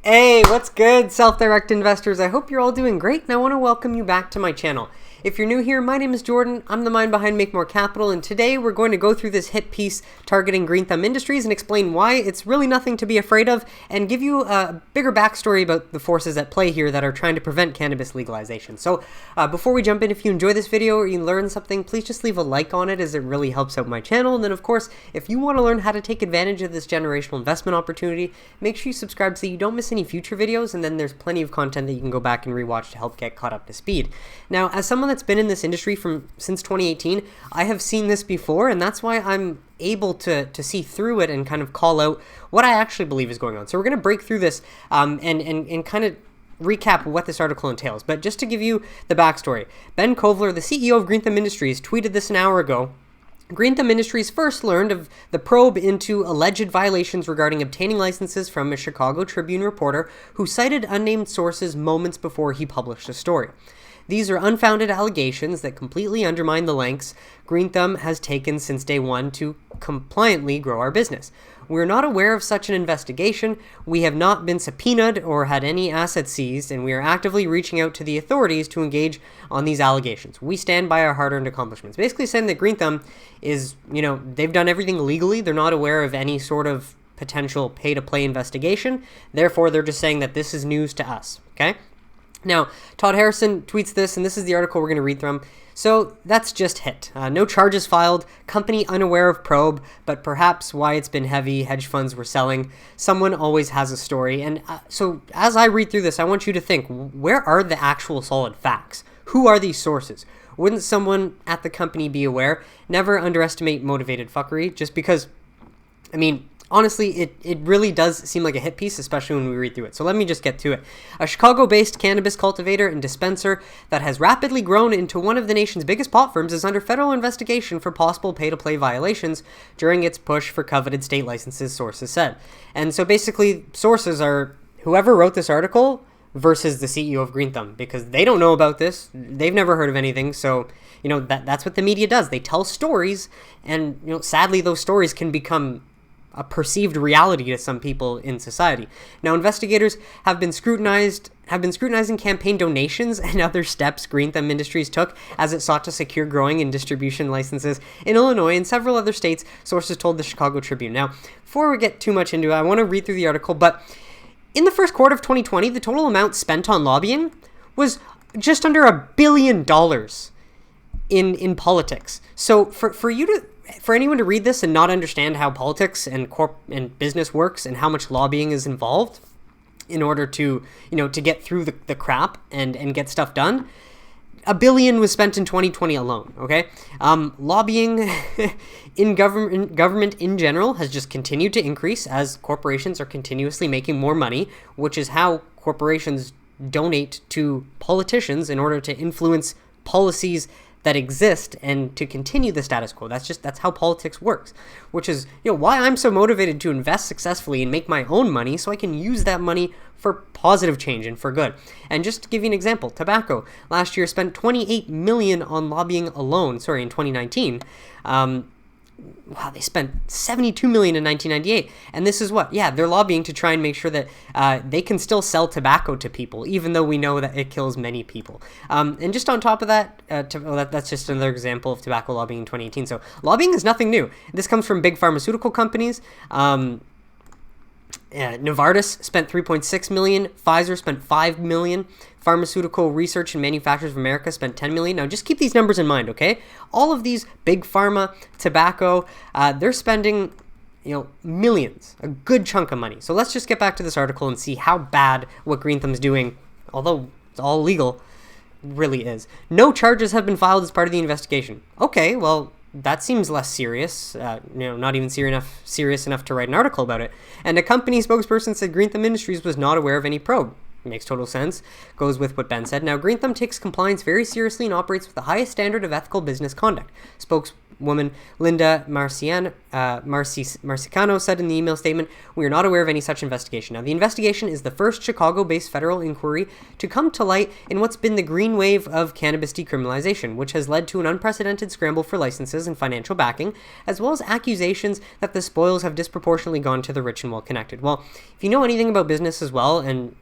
Hey, what's good, self-direct investors? I hope you're all doing great, and I want to welcome you back to my channel. If you're new here, my name is Jordan. I'm the mind behind Make More Capital, and today we're going to go through this hit piece targeting Green Thumb Industries and explain why it's really nothing to be afraid of, and give you a bigger backstory about the forces at play here that are trying to prevent cannabis legalization. So before we jump in, if you enjoy this video or you learn something, please just leave a like on it, as it really helps out my channel. And then of course, if you want to learn how to take advantage of this generational investment opportunity, make sure you subscribe so you don't miss any future videos, and then there's plenty of content that you can go back and rewatch to help get caught up to speed. Now, as someone that's been in this industry since 2018, I have seen this before, and that's why I'm able to see through it and kind of call out what I actually believe is going on. So we're going to break through this and kind of recap what this article entails. But just to give you the backstory, Ben Kovler, the CEO of Green Thumb Industries, tweeted this an hour ago. Green Thumb Industries first learned of the probe into alleged violations regarding obtaining licenses from a Chicago Tribune reporter who cited unnamed sources moments before he published a story. These are unfounded allegations that completely undermine the lengths Green Thumb has taken since day one to compliantly grow our business. We're not aware of such an investigation, we have not been subpoenaed or had any assets seized, and we are actively reaching out to the authorities to engage on these allegations. We stand by our hard-earned accomplishments. Basically saying that Green Thumb is, they've done everything legally, they're not aware of any sort of potential pay-to-play investigation, therefore they're just saying that this is news to us, okay? Now, Todd Harrison tweets this, and this is the article we're going to read from. So that's just hit. No charges filed, company unaware of probe, but perhaps why it's been heavy, hedge funds were selling. Someone always has a story. And so as I read through this, I want you to think, where are the actual solid facts? Who are these sources? Wouldn't someone at the company be aware? Never underestimate motivated fuckery, just because, honestly, it really does seem like a hit piece, especially when we read through it. So let me just get to it. A Chicago-based cannabis cultivator and dispenser that has rapidly grown into one of the nation's biggest pot firms is under federal investigation for possible pay-to-play violations during its push for coveted state licenses, sources said. And so basically, sources are whoever wrote this article versus the CEO of Green Thumb, because they don't know about this. They've never heard of anything. So, that's what the media does. They tell stories, and, sadly, those stories can become a perceived reality to some people in society. Now, investigators have been scrutinizing campaign donations and other steps Green Thumb Industries took as it sought to secure growing and distribution licenses in Illinois and several other states, sources told the Chicago Tribune. Now, before we get too much into it, I want to read through the article, but in the first quarter of 2020, the total amount spent on lobbying was just under $1 billion in politics. So for anyone to read this and not understand how politics and business works and how much lobbying is involved in order to, to get through the crap and get stuff done, $1 billion was spent in 2020 alone, okay? Lobbying in government in general has just continued to increase as corporations are continuously making more money, which is how corporations donate to politicians in order to influence policies that exist and to continue the status quo. That's how politics works, which is why I'm so motivated to invest successfully and make my own money so I can use that money for positive change and for good. And just to give you an example, tobacco last year spent $28 million on lobbying alone. In 2019. Wow, they spent $72 million in 1998. And this is what? Yeah, they're lobbying to try and make sure that they can still sell tobacco to people, even though we know that it kills many people. And just on top of that, that's just another example of tobacco lobbying in 2018. So lobbying is nothing new. This comes from big pharmaceutical companies. Novartis spent $3.6 million. Pfizer spent $5 million. Pharmaceutical Research and Manufacturers of America spent $10 million. Now, just keep these numbers in mind, okay? All of these big pharma, tobacco, they're spending, millions, a good chunk of money. So let's just get back to this article and see how bad what Green Thumb's doing, although it's all legal, really is. No charges have been filed as part of the investigation. Okay, well, that seems less serious, not even serious enough to write an article about it. And a company spokesperson said Green Thumb Industries was not aware of any probe. Makes total sense. Goes with what Ben said. Now, Green Thumb takes compliance very seriously and operates with the highest standard of ethical business conduct. spokeswoman Linda Marcicano said in the email statement, "We are not aware of any such investigation." Now, the investigation is the first Chicago-based federal inquiry to come to light in what's been the green wave of cannabis decriminalization, which has led to an unprecedented scramble for licenses and financial backing, as well as accusations that the spoils have disproportionately gone to the rich and well-connected. Well, if you know anything about business as well, and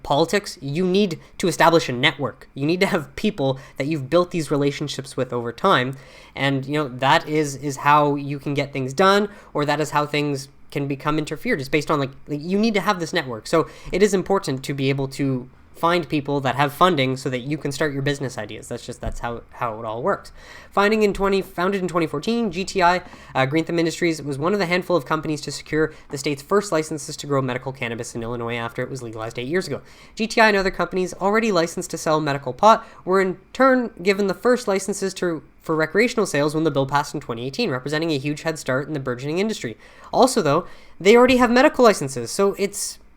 politics, you need to establish a network. You need to have people that you've built these relationships with over time, and that is how you can get things done, or that is how things can become interfered. It's based on you need to have this network. So it is important to be able to find people that have funding so that you can start your business ideas. That's how it all works. Founded in 2014, GTI Greentham Industries was one of the handful of companies to secure the state's first licenses to grow medical cannabis in Illinois after it was legalized 8 years ago. GTI and other companies already licensed to sell medical pot were in turn given the first licenses for recreational sales when the bill passed in 2018, representing a huge head start in the burgeoning industry. Also, though, they already have medical licenses, so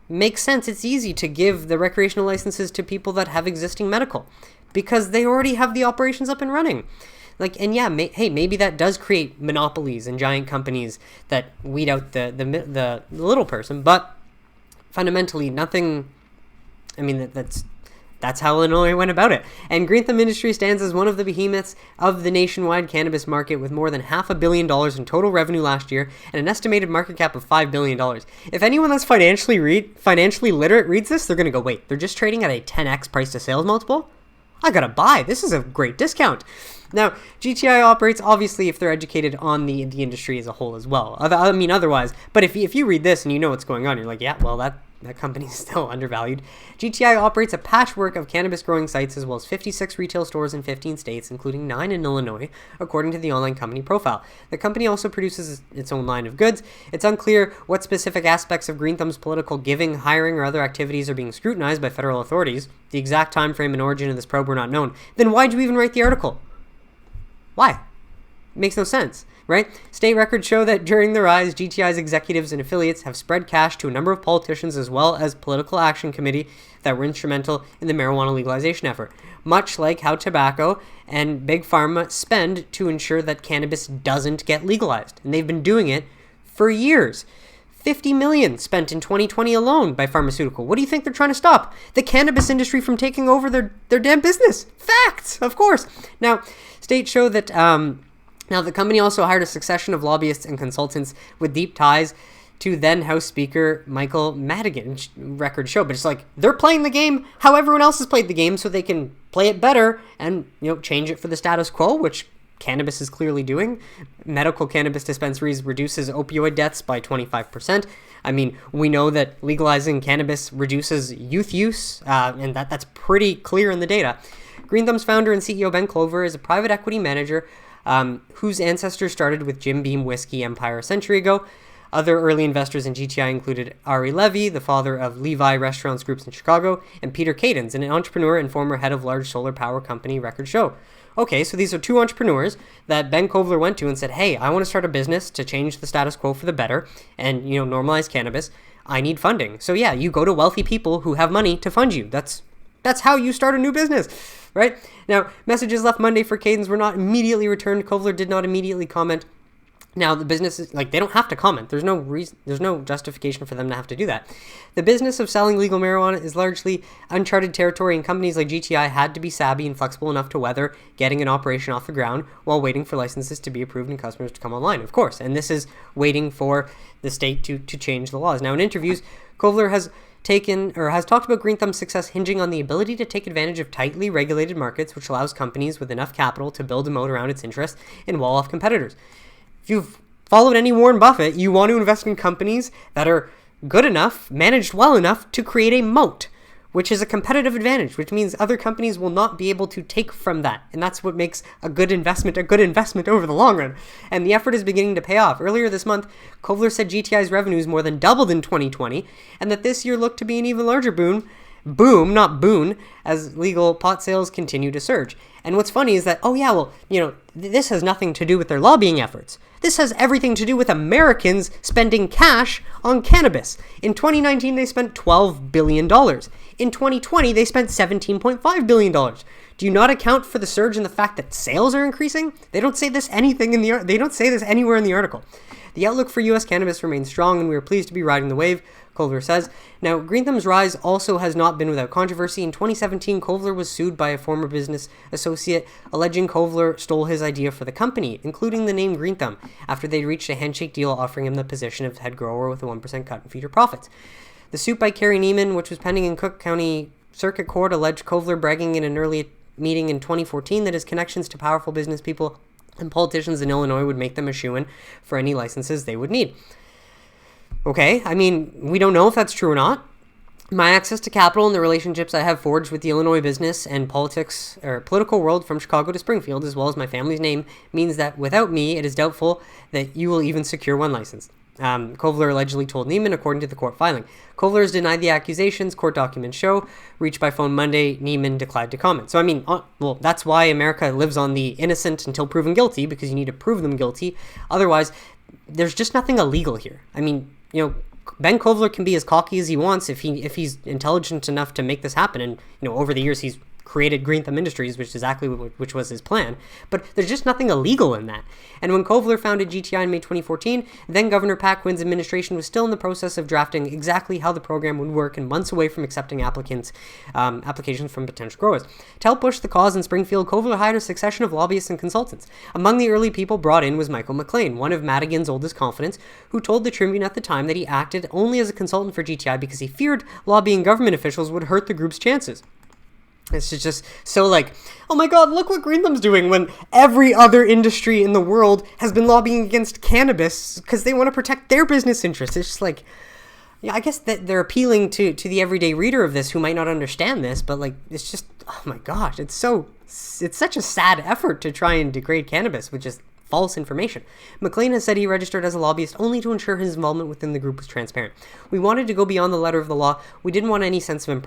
makes sense. It's easy to give the recreational licenses to people that have existing medical because they already have the operations up and running. Maybe that does create monopolies and giant companies that weed out the little person, but fundamentally nothing. I mean, that's how Illinois went about it. And Greentham Industries stands as one of the behemoths of the nationwide cannabis market with more than $500 million in total revenue last year and an estimated market cap of $5 billion. If anyone that's financially literate reads this, they're going to go, wait, they're just trading at a 10x price to sales multiple? I gotta buy. This is a great discount. Now, GTI operates, obviously, if they're educated on the industry as a whole as well. Otherwise, but if you read this and you know what's going on, you're like, yeah, well, that company's still undervalued. GTI operates a patchwork of cannabis growing sites as well as 56 retail stores in 15 states, including 9 in Illinois, according to the online company profile. The company also produces its own line of goods. It's unclear what specific aspects of Greentham's political giving, hiring, or other activities are being scrutinized by federal authorities. The exact time frame and origin of this probe were not known. Then why'd you even write the article? Why? It makes no sense, right? State records show that during the rise, GTI's executives and affiliates have spread cash to a number of politicians as well as political action committee that were instrumental in the marijuana legalization effort, much like how tobacco and big pharma spend to ensure that cannabis doesn't get legalized. And they've been doing it for years. $50 million spent in 2020 alone by pharmaceutical. What do you think they're trying to stop? The cannabis industry from taking over their damn business. Facts, of course. Now, states show that now the company also hired a succession of lobbyists and consultants with deep ties to then House Speaker Michael Madigan. Records show, but it's like they're playing the game how everyone else has played the game, so they can play it better and change it for the status quo, which cannabis is clearly doing. Medical cannabis dispensaries reduces opioid deaths by 25%. I mean, we know that legalizing cannabis reduces youth use, and that's pretty clear in the data. Greentham's founder and CEO Ben Clover is a private equity manager whose ancestors started with Jim Beam Whiskey Empire a century ago. Other early investors in GTI included Ari Levy, the father of Levi Restaurants Groups in Chicago, and Peter Cadens, an entrepreneur and former head of large solar power company Record Show. Okay, so these are two entrepreneurs that Ben Kovler went to and said, hey, I want to start a business to change the status quo for the better and, normalize cannabis. I need funding. So yeah, you go to wealthy people who have money to fund you. That's how you start a new business, right? Now, messages left Monday for Cadence were not immediately returned. Kovler did not immediately comment. Now, the business is, they don't have to comment. There's no reason, there's no justification for them to have to do that. The business of selling legal marijuana is largely uncharted territory, and companies like GTI had to be savvy and flexible enough to weather getting an operation off the ground while waiting for licenses to be approved and customers to come online, of course. And this is waiting for the state to change the laws. Now, in interviews, Kovler has talked about Greentham's success hinging on the ability to take advantage of tightly regulated markets, which allows companies with enough capital to build a moat around its interests and wall off competitors. If you've followed any Warren Buffett, you want to invest in companies that are good enough, managed well enough to create a moat, which is a competitive advantage, which means other companies will not be able to take from that. And that's what makes a good investment over the long run. And the effort is beginning to pay off. Earlier this month, Kovler said GTI's revenues more than doubled in 2020, and that this year looked to be an even larger boon, boom, not boon, as legal pot sales continue to surge. And what's funny is that, this has nothing to do with their lobbying efforts. This has everything to do with Americans spending cash on cannabis. In 2019, they spent $12 billion. In 2020, they spent $17.5 billion. Do you not account for the surge in the fact that sales are increasing? They don't say this they don't say this anywhere in the article. The outlook for U.S. cannabis remains strong, and we are pleased to be riding the wave, Kovler says. Now, Green Thumb's rise also has not been without controversy. In 2017, Kovler was sued by a former business associate, alleging Kovler stole his idea for the company, including the name Green Thumb, after they reached a handshake deal offering him the position of head grower with a 1% cut in future profits. The suit by Carrie Neiman, which was pending in Cook County Circuit Court, alleged Kovler bragging in an early meeting in 2014 that his connections to powerful business people and politicians in Illinois would make them a shoo-in for any licenses they would need. Okay, I mean, we don't know if that's true or not. My access to capital and the relationships I have forged with the Illinois business and political world from Chicago to Springfield, as well as my family's name, means that without me, it is doubtful that you will even secure one license. Kovler allegedly told Neiman, according to the court filing. Kovler has denied the accusations. Court documents show. Reached by phone Monday, Neiman declined to comment. So, I mean, that's why America lives on the innocent until proven guilty, because you need to prove them guilty. Otherwise, there's just nothing illegal here. I mean, Ben Kovler can be as cocky as he wants if he's intelligent enough to make this happen. And, over the years, he's created Green Thumb Industries, which was his plan. But there's just nothing illegal in that. And when Kovler founded GTI in May 2014, then Governor Pat Quinn's administration was still in the process of drafting exactly how the program would work and months away from accepting applications from potential growers. To help push the cause in Springfield, Kovler hired a succession of lobbyists and consultants. Among the early people brought in was Michael McLean, one of Madigan's oldest confidants, who told the Tribune at the time that he acted only as a consultant for GTI because he feared lobbying government officials would hurt the group's chances. It's just so oh my god, look what Green Thumb's doing when every other industry in the world has been lobbying against cannabis because they want to protect their business interests. It's just I guess that they're appealing to the everyday reader of this who might not understand this, but it's just, oh my gosh, it's such a sad effort to try and degrade cannabis, which is false information. McLean has said he registered as a lobbyist only to ensure his involvement within the group was transparent. We wanted to go beyond the letter of the law. We didn't want any sense of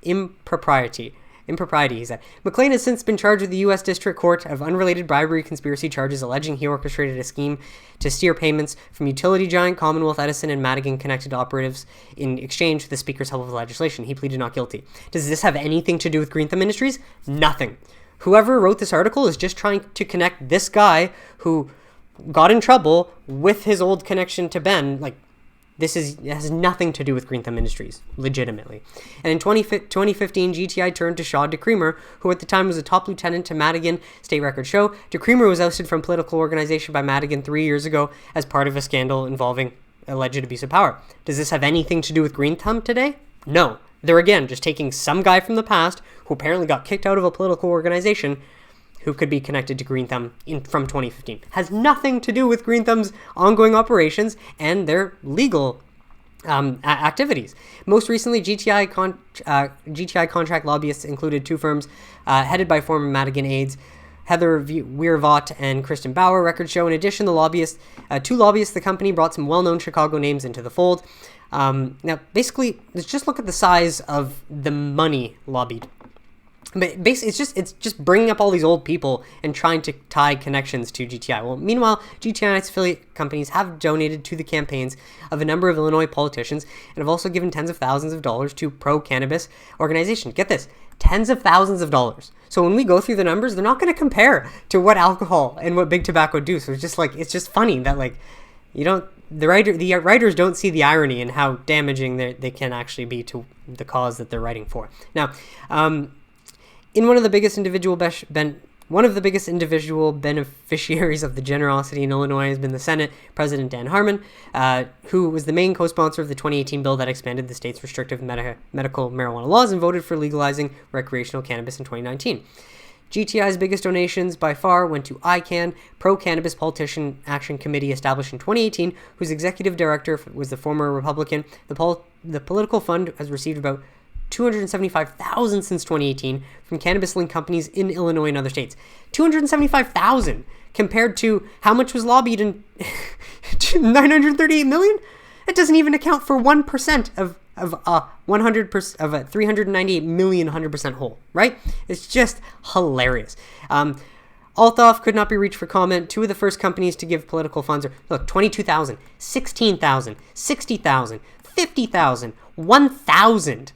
impropriety, he said. McLean has since been charged with the U.S. District Court of unrelated bribery conspiracy charges, alleging he orchestrated a scheme to steer payments from utility giant Commonwealth Edison and Madigan connected operatives in exchange for the Speaker's help with legislation. He pleaded not guilty. Does this have anything to do with Green Thumb Industries? Nothing. Whoever wrote this article is just trying to connect this guy who got in trouble with his old connection to Ben. It has nothing to do with Green Thumb Industries, legitimately. And in 2015, GTI turned to Shaw DeCremer, who at the time was a top lieutenant to Madigan, state records show. DeCremer was ousted from political organization by Madigan 3 years ago as part of a scandal involving alleged abuse of power. Does this have anything to do with Green Thumb today? No. They're again just taking some guy from the past who apparently got kicked out of a political organization who could be connected to Green Thumb from 2015. Has nothing to do with Green Thumb's ongoing operations and their legal activities. Most recently, GTI contract lobbyists included two firms headed by former Madigan aides, Heather Weirvott and Kristen Bauer, records show. In addition, two lobbyists, the company brought some well-known Chicago names into the fold. Now, basically, let's just look at the size of the money lobbied. But basically, it's just bringing up all these old people and trying to tie connections to GTI. Well, meanwhile, GTI and its affiliate companies have donated to the campaigns of a number of Illinois politicians and have also given tens of thousands of dollars to pro-cannabis organizations. Get this, tens of thousands of dollars. So when we go through the numbers, they're not going to compare to what alcohol and what big tobacco do. So it's just funny that the writers don't see the irony in how damaging they can actually be to the cause that they're writing for. Now, one of the biggest individual beneficiaries of the generosity in Illinois has been the Senate President Dan Harmon, who was the main co-sponsor of the 2018 bill that expanded the state's restrictive medical marijuana laws and voted for legalizing recreational cannabis in 2019. GTI's biggest donations by far went to ICANN, Pro-Cannabis Politician Action Committee established in 2018, whose executive director was the former Republican. The political fund has received about $275,000 since 2018 from cannabis-linked companies in Illinois and other states. $275,000 compared to how much was lobbied in $938 million? It doesn't even account for 1% of of a 100% of a 398 million 100% whole, right? It's just hilarious. Althoff could not be reached for comment. Two of the first companies to give political funds are, look, 22,000, 16,000, 60,000, 50,000, 1,000,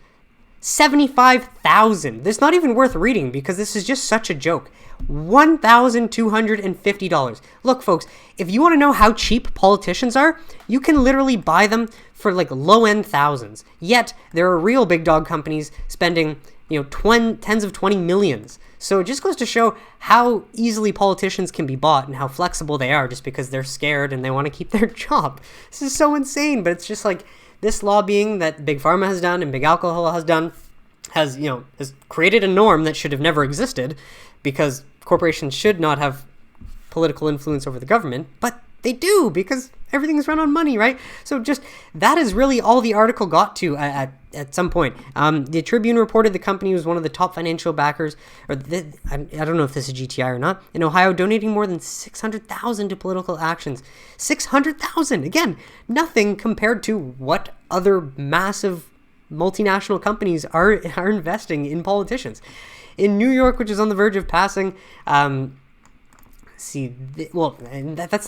75,000. This is not even worth reading because this is just such a joke. $1,250. Look, folks, if you want to know how cheap politicians are, you can literally buy them for like low-end thousands. Yet there are real big dog companies spending, tens of 20 millions. So it just goes to show how easily politicians can be bought and how flexible they are just because they're scared and they want to keep their job. This is so insane, but it's just like this lobbying that Big Pharma has done and Big Alcohol has done has created a norm that should have never existed because corporations should not have political influence over the government, but they do because everything's run on money, right? So just that is really all the article got to at some point. The Tribune reported the company was one of the top financial backers, I don't know if this is GTI or not, in Ohio, donating more than $600,000 to political actions. $600,000! Again, nothing compared to what other massive multinational companies are investing in politicians. In New York, which is on the verge of passing, that's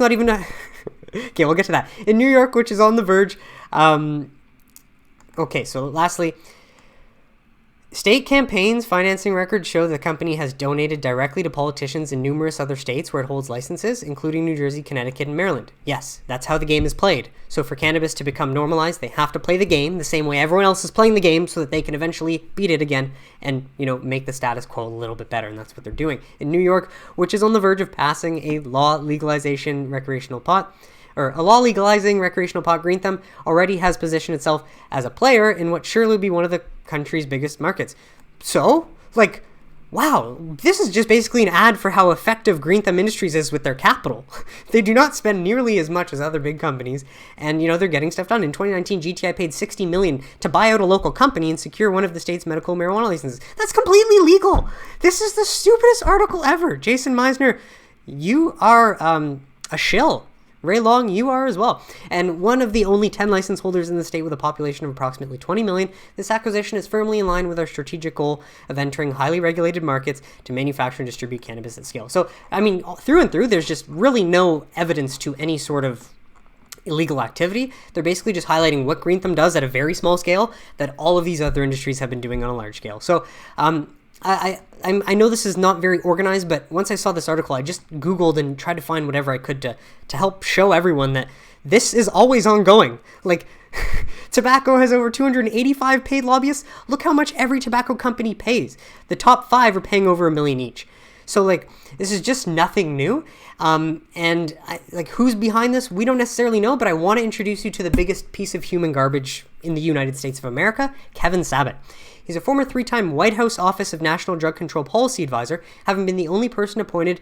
not even a... Okay, we'll get to that. In New York, which is on the verge... Okay, so lastly, state campaigns financing records show the company has donated directly to politicians in numerous other states where it holds licenses, including New Jersey, Connecticut, and Maryland. Yes, that's how the game is played. So for cannabis to become normalized, they have to play the game the same way everyone else is playing the game so that they can eventually beat it again and, make the status quo a little bit better, and that's what they're doing. In New York, which is on the verge of passing a law legalizing recreational pot, green thumb already has positioned itself as a player in what surely will be one of the country's biggest markets. So, wow, this is just basically an ad for how effective Green Thumb Industries is with their capital. They do not spend nearly as much as other big companies, and they're getting stuff done. In 2019, GTI paid $60 million to buy out a local company and secure one of the state's medical marijuana licenses. That's completely legal. This is the stupidest article ever. Jason Meisner, you are a shill. Ray Long, you are as well. And one of the only 10 license holders in the state with a population of approximately 20 million, this acquisition is firmly in line with our strategic goal of entering highly regulated markets to manufacture and distribute cannabis at scale. So, through and through, there's just really no evidence to any sort of illegal activity. They're basically just highlighting what Green Thumb does at a very small scale that all of these other industries have been doing on a large scale. So, I know this is not very organized, but once I saw this article, I just Googled and tried to find whatever I could to help show everyone that this is always ongoing. Tobacco has over 285 paid lobbyists. Look how much every tobacco company pays. The top 5 are paying over $1 million each. So, this is just nothing new. Who's behind this? We don't necessarily know, but I want to introduce you to the biggest piece of human garbage in the United States of America, Kevin Sabet. He's a former 3-time White House Office of National Drug Control Policy Advisor, having been the only person appointed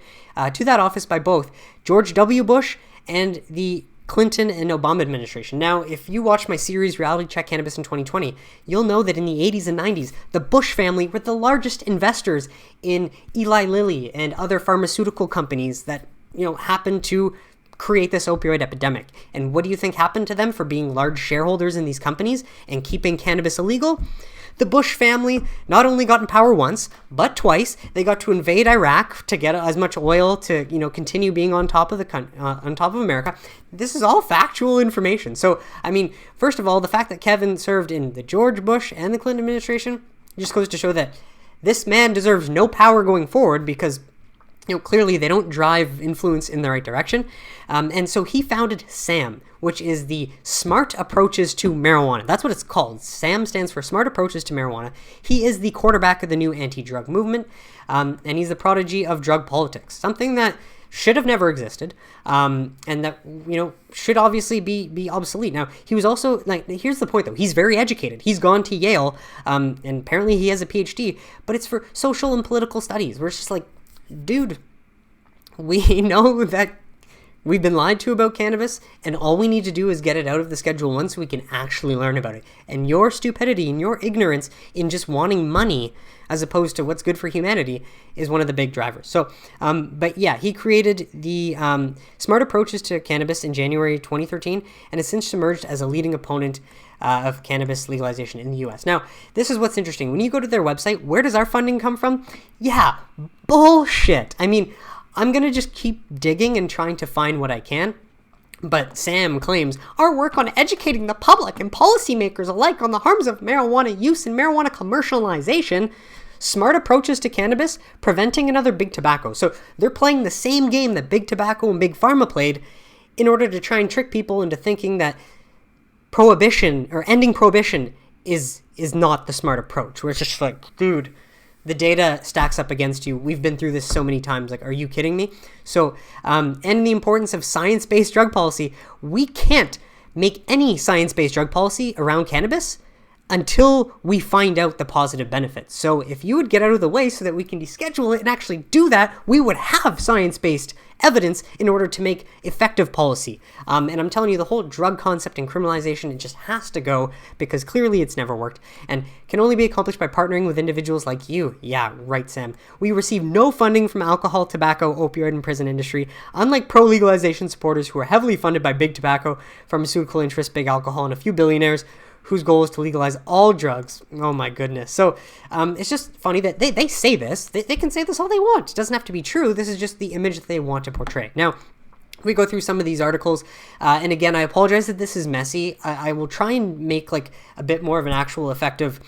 to that office by both George W. Bush and the Clinton and Obama administration. Now, if you watch my series Reality Check Cannabis in 2020, you'll know that in the 80s and 90s, the Bush family were the largest investors in Eli Lilly and other pharmaceutical companies that, happened to create this opioid epidemic. And what do you think happened to them for being large shareholders in these companies and keeping cannabis illegal? The Bush family not only got in power once, but twice. They got to invade Iraq to get as much oil to, continue being on top of America. This is all factual information. So, first of all, the fact that Kevin served in the George Bush and the Clinton administration just goes to show that this man deserves no power going forward because clearly they don't drive influence in the right direction. And so he founded SAM, which is the Smart Approaches to Marijuana. That's what it's called. SAM stands for Smart Approaches to Marijuana. He is the quarterback of the new anti-drug movement, and he's the prodigy of drug politics, something that should have never existed, and that, should obviously be obsolete. Now, he was also, here's the point, though. He's very educated. He's gone to Yale, and apparently he has a PhD, but it's for social and political studies, where it's just dude, we know that We've been lied to about cannabis, and all we need to do is get it out of the Schedule 1 so we can actually learn about it. And your stupidity and your ignorance in just wanting money as opposed to what's good for humanity is one of the big drivers. So, but yeah, he created the Smart Approaches to Cannabis in January 2013 and has since emerged as a leading opponent of cannabis legalization in the US. Now, this is what's interesting. When you go to their website, where does our funding come from? Yeah, bullshit. I mean, I'm going to just keep digging and trying to find what I can. But Sam claims our work on educating the public and policymakers alike on the harms of marijuana use and marijuana commercialization, smart approaches to cannabis, preventing another big tobacco. So they're playing the same game that big tobacco and big pharma played in order to try and trick people into thinking that prohibition or ending prohibition is not the smart approach. Where it's just like, dude, the data stacks up against you. We've been through this so many times. Like, are you kidding me? So, and the importance of science-based drug policy. We can't make any science-based drug policy around cannabis until we find out the positive benefits. So if you would get out of the way so that we can deschedule it and actually do that, we would have science-based evidence in order to make effective policy. And I'm telling you, the whole drug concept and criminalization, it just has to go because clearly it's never worked and can only be accomplished by partnering with individuals like you. Yeah, right, Sam. We receive no funding from alcohol, tobacco, opioid, and prison industry, unlike pro-legalization supporters who are heavily funded by big tobacco, pharmaceutical interests, big alcohol, and a few billionaires whose goal is to legalize all drugs. Oh my goodness. So it's just funny that they say this. They can say this all they want. It doesn't have to be true. This is just the image that they want to portray. Now, we go through some of these articles, and again, I apologize that this is messy. I will try and make like a bit more of an actual effective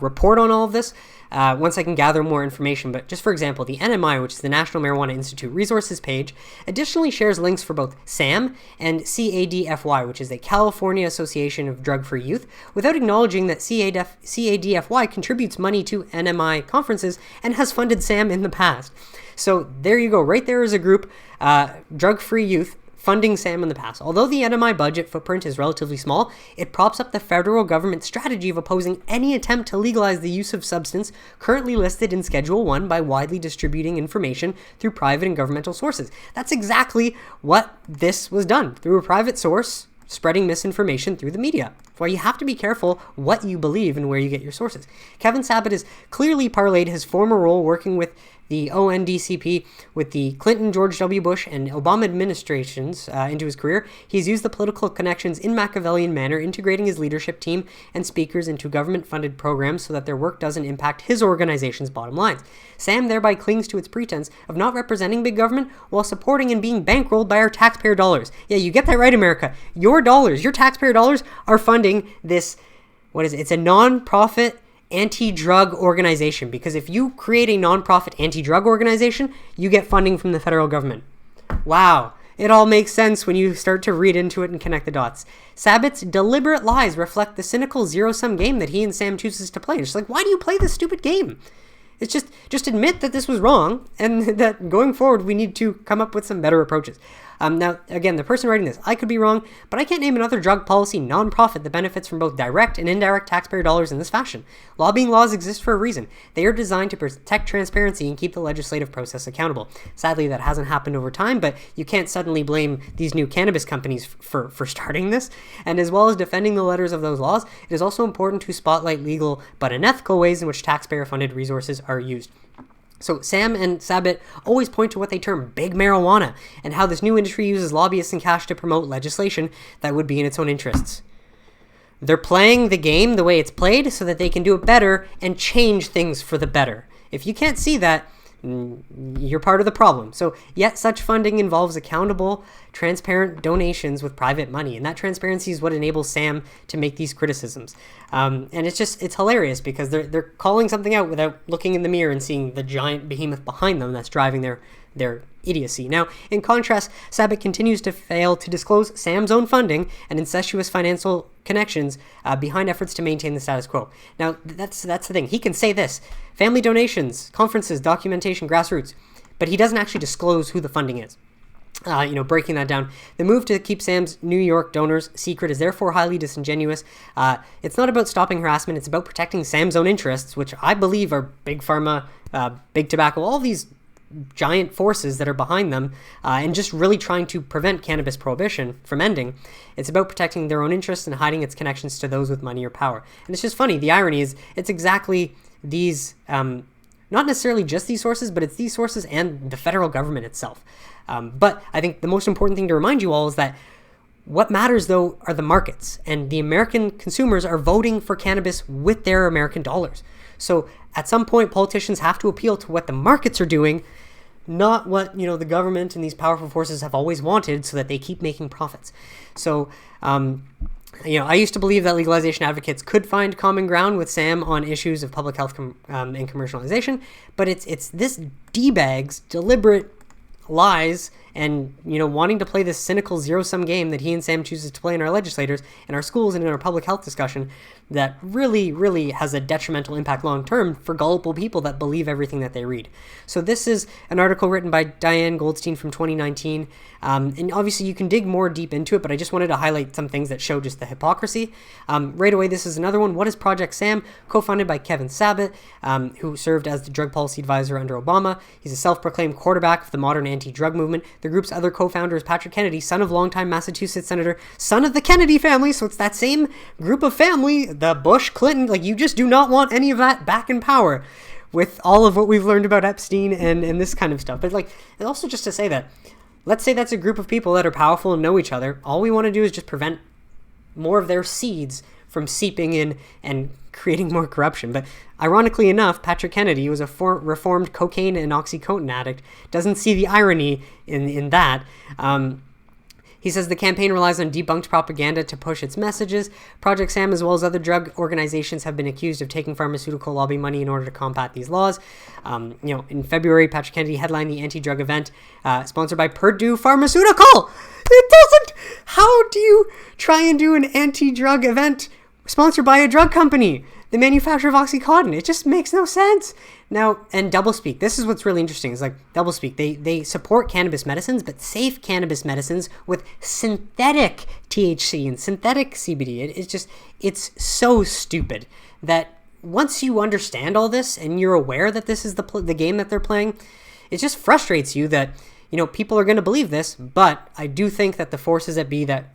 report on all of this once I can gather more information. But just for example, the NMI, which is the National Marijuana Institute Resources page, additionally shares links for both SAM and CADFY, which is the California Association of Drug-Free Youth, without acknowledging that CADFY contributes money to NMI conferences and has funded SAM in the past. So there you go. Right there is a group, Drug-Free Youth, funding SAM in the past. Although the NMI budget footprint is relatively small, it props up the federal government's strategy of opposing any attempt to legalize the use of substance currently listed in Schedule 1 by widely distributing information through private and governmental sources. That's exactly what this was done, through a private source spreading misinformation through the media. That's why you have to be careful what you believe and where you get your sources. Kevin Sabet has clearly parlayed his former role working with the ONDCP with the Clinton, George W. Bush, and Obama administrations into his career. He's used the political connections in Machiavellian manner, integrating his leadership team and speakers into government-funded programs so that their work doesn't impact his organization's bottom lines. Sam thereby clings to its pretense of not representing big government while supporting and being bankrolled by our taxpayer dollars. Yeah, you get that right, America. Your dollars, your taxpayer dollars are funding this, what is it? It's a non-profit anti-drug organization, because if you create a non-profit anti-drug organization, you get funding from the federal government. Wow. It all makes sense when you start to read into it and connect the dots. Sabet's deliberate lies reflect the cynical zero-sum game that he and Sam chooses to play. It's like, why do you play this stupid game? It's just admit that this was wrong and that going forward we need to come up with some better approaches. Now, again, the person writing this, I could be wrong, but I can't name another drug policy nonprofit that benefits from both direct and indirect taxpayer dollars in this fashion. Lobbying laws exist for a reason. They are designed to protect transparency and keep the legislative process accountable. Sadly, that hasn't happened over time, but you can't suddenly blame these new cannabis companies for starting this. And as well as defending the letters of those laws, it is also important to spotlight legal but unethical ways in which taxpayer-funded resources are used. So Sam and Sabet always point to what they term big marijuana and how this new industry uses lobbyists and cash to promote legislation that would be in its own interests. They're playing the game the way it's played so that they can do it better and change things for the better. If you can't see that, you're part of the problem. So yet such funding involves accountable, transparent donations with private money, and that transparency is what enables Sam to make these criticisms. And it's hilarious because they're calling something out without looking in the mirror and seeing the giant behemoth behind them that's driving their idiocy. Now, in contrast, Sabet continues to fail to disclose Sam's own funding and incestuous financial connections behind efforts to maintain the status quo. Now, that's the thing. He can say this: family donations, conferences, documentation, grassroots, but he doesn't actually disclose who the funding is. Breaking that down, the move to keep Sam's New York donors secret is therefore highly disingenuous. It's not about stopping harassment. It's about protecting Sam's own interests, which I believe are big pharma, big tobacco, all these giant forces that are behind them and just really trying to prevent cannabis prohibition from ending. It's about protecting their own interests and hiding its connections to those with money or power. And it's just funny. The irony is it's exactly these, not necessarily just these sources, but it's these sources and the federal government itself. But I think the most important thing to remind you all is that what matters, though, are the markets. And the American consumers are voting for cannabis with their American dollars. So at some point, politicians have to appeal to what the markets are doing, not what, the government and these powerful forces have always wanted, so that they keep making profits. So, I used to believe that legalization advocates could find common ground with Sam on issues of public health and commercialization, but it's this D-bag's deliberate lies and, wanting to play this cynical zero-sum game that he and Sam chooses to play in our legislators, in our schools, and in our public health discussion that really, really has a detrimental impact long-term for gullible people that believe everything that they read. So this is an article written by Diane Goldstein from 2019, and obviously you can dig more deep into it, but I just wanted to highlight some things that show just the hypocrisy. Right away, this is another one. What is Project Sam? Co-founded by Kevin Sabet, who served as the drug policy advisor under Obama. He's a self-proclaimed quarterback of the modern anti-drug movement. The group's other co-founder is Patrick Kennedy, son of longtime Massachusetts senator, son of the Kennedy family, so it's that same group of family, the Bush, Clinton, you just do not want any of that back in power with all of what we've learned about Epstein and this kind of stuff. But also just to say that, let's say that's a group of people that are powerful and know each other. All we want to do is just prevent more of their seeds from seeping in and creating more corruption. But ironically enough, Patrick Kennedy was a reformed cocaine and OxyContin addict. Doesn't see the irony in that. He says the campaign relies on debunked propaganda to push its messages. Project Sam, as well as other drug organizations, have been accused of taking pharmaceutical lobby money in order to combat these laws. In February, Patrick Kennedy headlined the anti-drug event sponsored by Purdue Pharmaceutical. It doesn't. How do you try and do an anti-drug event sponsored by a drug company, the manufacturer of OxyContin? It just makes no sense. Now, and doublespeak. This is what's really interesting. It's doublespeak. They support cannabis medicines, but safe cannabis medicines with synthetic THC and synthetic CBD. It's so stupid that once you understand all this and you're aware that this is the game that they're playing, it just frustrates you that, people are going to believe this. But I do think that the forces that be that,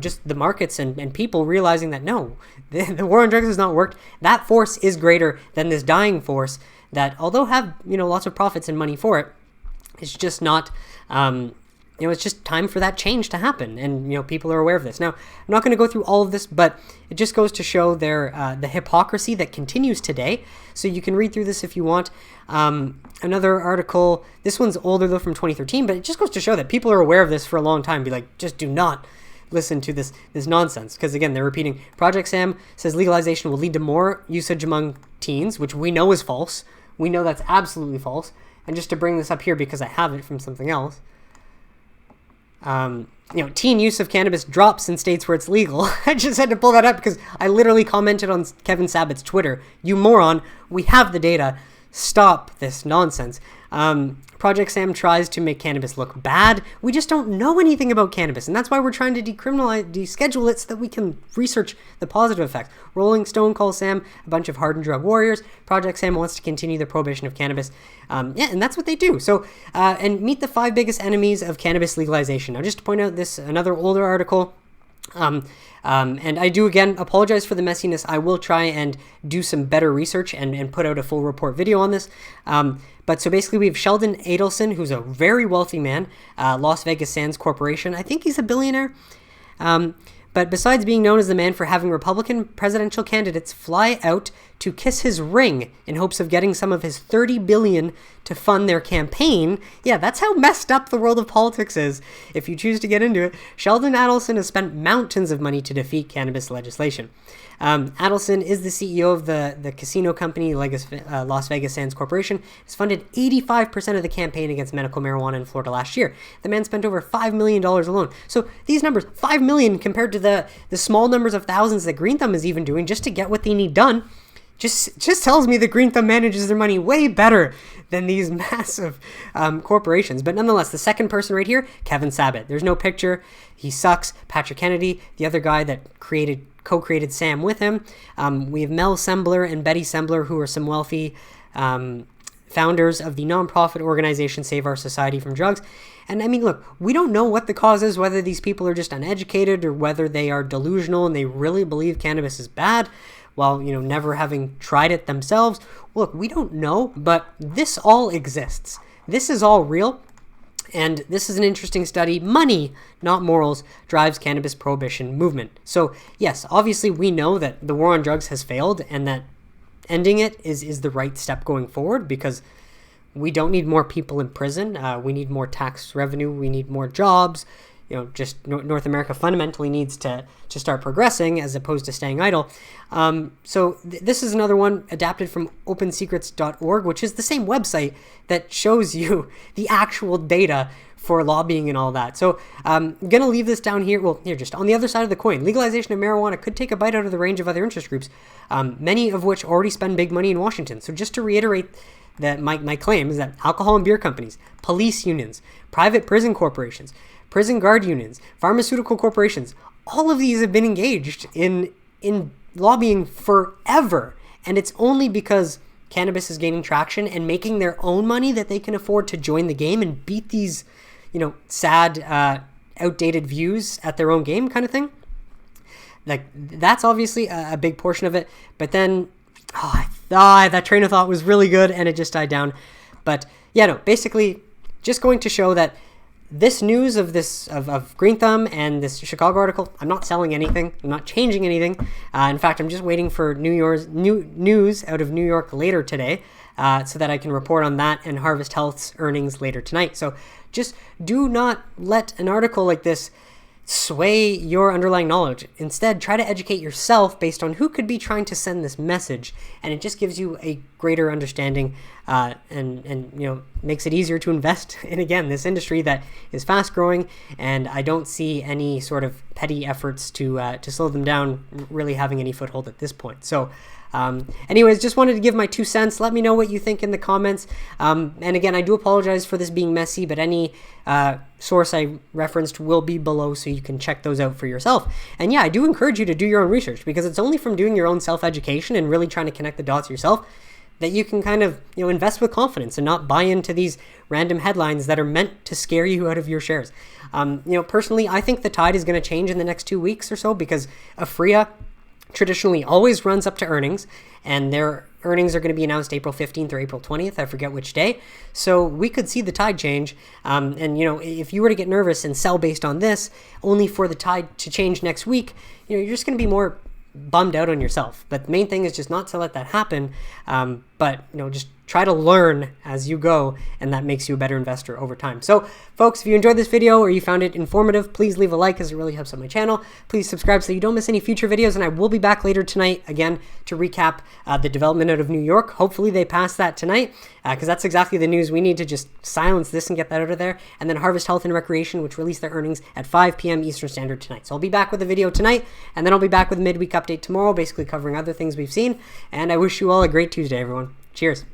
just the markets and people realizing that no, the war on drugs has not worked. That force is greater than this dying force that, although have, lots of profits and money for it, it's just not, it's just time for that change to happen. And, people are aware of this. Now, I'm not going to go through all of this, but it just goes to show the hypocrisy that continues today. So you can read through this if you want. Another article, this one's older though, from 2013, but it just goes to show that people are aware of this for a long time. Be like, just do not listen to this nonsense, because again, they're repeating. Project Sam says legalization will lead to more usage among teens, which we know is false. We know that's absolutely false. And just to bring this up here, because I have it from something else, teen use of cannabis drops in states where it's legal. I just had to pull that up because I literally commented on Kevin Sabet's Twitter. You moron, we have the data. Stop this nonsense. Project Sam tries to make cannabis look bad. We just don't know anything about cannabis, and that's why we're trying to deschedule it so that we can research the positive effects. Rolling Stone calls Sam a bunch of hardened drug warriors. Project Sam wants to continue the prohibition of cannabis. And that's what they do. So, and meet the 5 biggest enemies of cannabis legalization. Now, just to point out this, another older article, and I do, again, apologize for the messiness. I will try and do some better research and put out a full report video on this. But so basically we have Sheldon Adelson, who's a very wealthy man, Las Vegas Sands Corporation. I think he's a billionaire. But besides being known as the man for having Republican presidential candidates fly out to kiss his ring in hopes of getting some of his $30 billion to fund their campaign, yeah, that's how messed up the world of politics is. If you choose to get into it, Sheldon Adelson has spent mountains of money to defeat cannabis legislation. Adelson is the CEO of the casino company Las Vegas Sands Corporation. Has funded 85% of the campaign against medical marijuana in Florida last year. The man spent over $5 million alone. So these numbers, $5 million compared to the small numbers of thousands that Green Thumb is even doing just to get what they need done, just tells me that Green Thumb manages their money way better than these massive corporations. But nonetheless, the second person right here, Kevin Sabet. There's no picture. He sucks. Patrick Kennedy, the other guy that co-created Sam with him. We have Mel Sembler and Betty Sembler, who are some wealthy founders of the nonprofit organization Save Our Society from Drugs. And I mean, look, we don't know what the cause is, whether these people are just uneducated or whether they are delusional and they really believe cannabis is bad while, never having tried it themselves. Look, we don't know, but this all exists. This is all real. And this is an interesting study. Money, not morals, drives cannabis prohibition movement. So yes, obviously we know that the war on drugs has failed and that ending it is the right step going forward, because we don't need more people in prison. We need more tax revenue. We need more jobs. Just North America fundamentally needs to start progressing as opposed to staying idle. So this is another one adapted from opensecrets.org, which is the same website that shows you the actual data for lobbying and all that. So I'm going to leave this down here. Well, here, just on the other side of the coin, legalization of marijuana could take a bite out of the range of other interest groups, many of which already spend big money in Washington. So just to reiterate, that my claim is that alcohol and beer companies, police unions, private prison corporations, prison guard unions, pharmaceutical corporations, all of these have been engaged in lobbying forever. And it's only because cannabis is gaining traction and making their own money that they can afford to join the game and beat these, sad, outdated views at their own game kind of thing. Like, that's obviously a big portion of it. But then, that train of thought was really good and it just died down. But basically just going to show that this news of Green Thumb and this Chicago article, I'm not selling anything. I'm not changing anything. In fact, I'm just waiting for new news out of New York later today so that I can report on that and Harvest Health's earnings later tonight. So just do not let an article like this sway your underlying knowledge. Instead, try to educate yourself based on who could be trying to send this message, and it just gives you a greater understanding and makes it easier to invest in, again, this industry that is fast growing, and I don't see any sort of petty efforts to slow them down really having any foothold at this point. So anyways, just wanted to give my 2 cents. Let me know what you think in the comments. And again, I do apologize for this being messy, but any source I referenced will be below so you can check those out for yourself. And yeah, I do encourage you to do your own research, because it's only from doing your own self-education and really trying to connect the dots yourself that you can kind of, invest with confidence and not buy into these random headlines that are meant to scare you out of your shares. Personally, I think the tide is going to change in the next 2 weeks or so, because APHA traditionally always runs up to earnings, and their earnings are going to be announced April 15th or April 20th. I forget which day. So we could see the tide change. And, if you were to get nervous and sell based on this, only for the tide to change next week, you're just going to be more bummed out on yourself. But the main thing is just not to let that happen. But just try to learn as you go, and that makes you a better investor over time. So folks, if you enjoyed this video or you found it informative, please leave a like, as it really helps out my channel. Please subscribe so you don't miss any future videos, and I will be back later tonight again to recap the development out of New York. Hopefully they pass that tonight, because that's exactly the news we need to just silence this and get that out of there. And then Harvest Health and Recreation, which released their earnings at 5 p.m. Eastern Standard tonight. So I'll be back with a video tonight, and then I'll be back with a midweek update tomorrow, basically covering other things we've seen. And I wish you all a great Tuesday, everyone. Cheers.